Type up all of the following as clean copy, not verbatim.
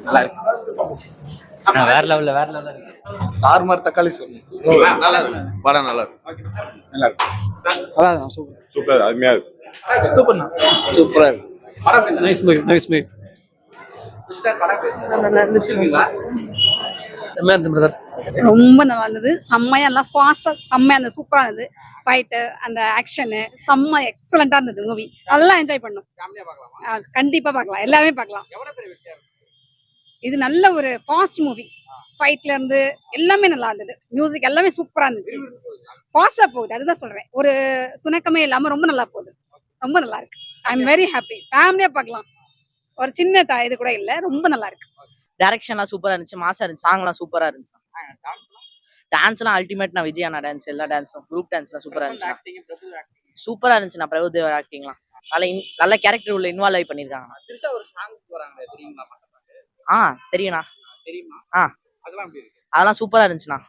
நல்லா இருக்கு. வேற லெவல்ல இருக்கு. தார்மார் தக்காளி சொல்லு. நல்லா இருக்கு. படம் நல்லா இருக்கு. நல்லா இருக்கு. நல்லா இருக்கு. சூப்பர். சூப்பர், அருமையா இருக்கு. சூப்பர்ண்ணா. சூப்பரா இருக்கு. Nice movie, nice movie. நல்லா இருந்துச்சு. செம்மையா இருந்துச்சு பிரதர். ரொம்ப நல்லா இருந்தது. செம்மையா நல்லா ஃபாஸ்டா செம்மையா இருந்தது. சூப்பரா இருந்தது. ஃபைட்டு, அந்த ஆக்ஷனு செம்ம எக்ஸலண்டா இருந்தது மூவி. நல்லா என்ஜாய் பண்ணோம். கண்டிப்பா பார்க்கலாம். எல்லாருமே பார்க்கலாம். இது நல்ல ஒரு ஃபாஸ்ட் மூவி. ஃபைட்ல இருந்து எல்லாமே நல்லா இருந்தது. மியூசிக் எல்லாமே சூப்பரா இருந்துச்சு. ஃபாஸ்டா போகுது, அதுதான் சொல்றேன். ஒரு சுணக்கமே இல்லாம ரொம்ப நல்லா போகுது. ரொம்ப நல்லா இருக்கு. I am very happy. ஃபேமிலியா பார்க்கலாம். ஒரு சின்ன இது கூட இல்ல. ரொம்ப நல்லா இருக்கு. டைரக்ஷன்லாம் சூப்பரா இருந்துச்சு, மாசா இருந்துச்சு, சாங்லாம் சூப்பரா இருந்துச்சு. டான்ஸ்லாம் அல்டிமேட். நான் விஜய் அண்ணா டான்ஸ், எல்லா டான்ஸும் குரூப் டான்ஸ்லாம் சூப்பரா இருந்துச்சு. சூப்பரா இருந்துச்சு. நான் பிரபுதேவா ஆக்டிங்லாம் நல்ல கேரக்டர் உள்ள இன்வால்வ் ஆகி பண்ணிருக்காங்க. தெரியும்ண்ணா. அதெல்லாம் சூப்பரா இருந்துச்சுண்ணா.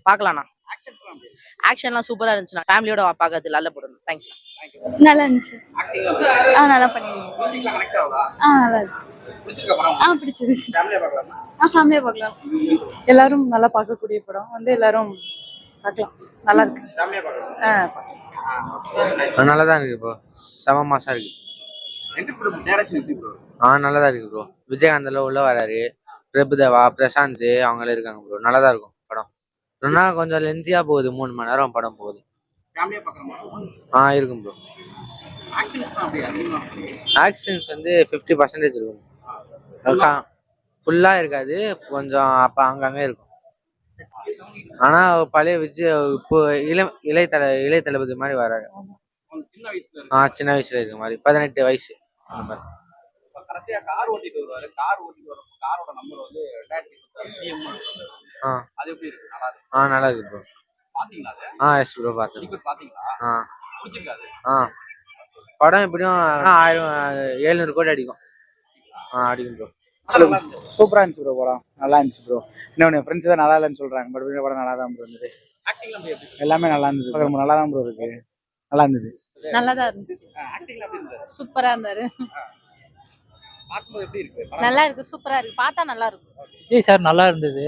பார்க்கலாம்ண்ணா. ஆக்ஷன்லாம் சூப்பரா இருந்துச்சுண்ணா. ஃபேமிலியோட பார்க்கறது நல்ல படம். தேங்க்ஸ். நல்லா இருந்துச்சு. நல்லா பண்ணிருக்கீங்க. நல்லா இருக்கு. பிடிச்சிருக்கு. ஃபேமிலியா பார்க்கலாம். எல்லாரும் நல்லா பார்க்கக்கூடிய படம் வந்து எல்லாரும் பார்க்கலாம். நல்லா இருக்கு. நல்லா தான் இருக்கு ப்ரோ. செம மாசா இருக்கு. நல்லா தான் இருக்கு ப்ரோ. விஜயகாந்த் உள்ள வராரு. பிரபுதேவா, பிரசாந்த் அவங்களே இருக்காங்க ப்ரோ. நல்லா தான் இருக்கும் படம். இன்னும் கொஞ்சம் லென்த்தியா போகுது. 3 மணி நேரம் படம் போகுது. இருக்கும் ப்ரோ. ஆக்ஷன்ஸ் வந்து 50% இருக்கும். ஃபுல்லா இருக்காது, கொஞ்சம் அப்ப அங்கங்க இருக்கும். ஆனா பழைய விஜய் இப்போ இளைய தளபதி மாதிரி வராரு. சின்ன வயசுல இருக்க மாதிரி 18 வயசு அந்த மாதிரி. நல்லா இருக்கு ப்ரோ. எஸ் ப்ரோ பார்த்தேன். படம் எப்படியும் 700 கோடி அடிக்கும். அடிக்கும் ப்ரோ. சூப்பரா இருந்துச்சு ப்ரோ. படம் நல்லா இருந்துச்சு ப்ரோ. இன்னொன்று என் ஃப்ரெண்ட்ஸ் தான் நல்லா இல்லைன்னு சொல்றாங்க. பட் படம் நல்லா தான் ப்ரோ இருந்தது. எல்லாமே நல்லா இருந்தது. ரொம்ப நல்லா தான் ப்ரோ இருக்கு. நல்லா இருந்தது. நல்லா தான் இருந்துச்சு. சூப்பரா இருந்தாரு. நல்லா இருக்கு. சூப்பரா இருக்கு. பார்த்தா நல்லா இருக்கும். விஜய் சார் நல்லா இருந்தது.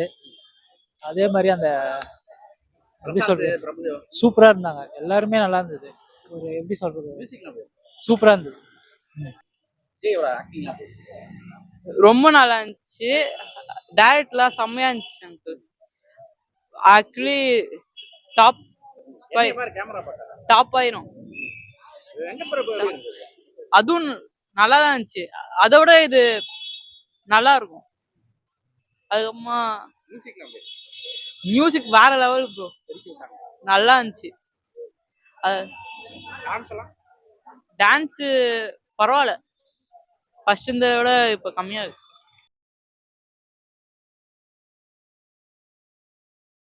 அதே மாதிரி அந்த எப்படி சொல்றது, சூப்பரா இருந்தாங்க. எல்லாருமே நல்லா இருந்தது. ஒரு எப்படி சொல்றது, சூப்பரா இருந்தது. ரொம்ப நல்லா இருந்துச்சு. டைரக்ட்லாம் செம்மையா இருந்துச்சு அங்கிள். ஆக்சுவலி டாப் ஆயிரும். அதுவும் நல்லா தான் இருந்துச்சு. அதோட இது நல்லா இருக்கும். அதுக்கப்புறமா மியூசிக் வேற லெவல் ப்ரோ. நல்லா இருந்துச்சு. டான்ஸ் பரவாயில்ல. ஃபர்ஸ்ட் இருந்ததை விட இப்ப கம்மியா இருக்கு.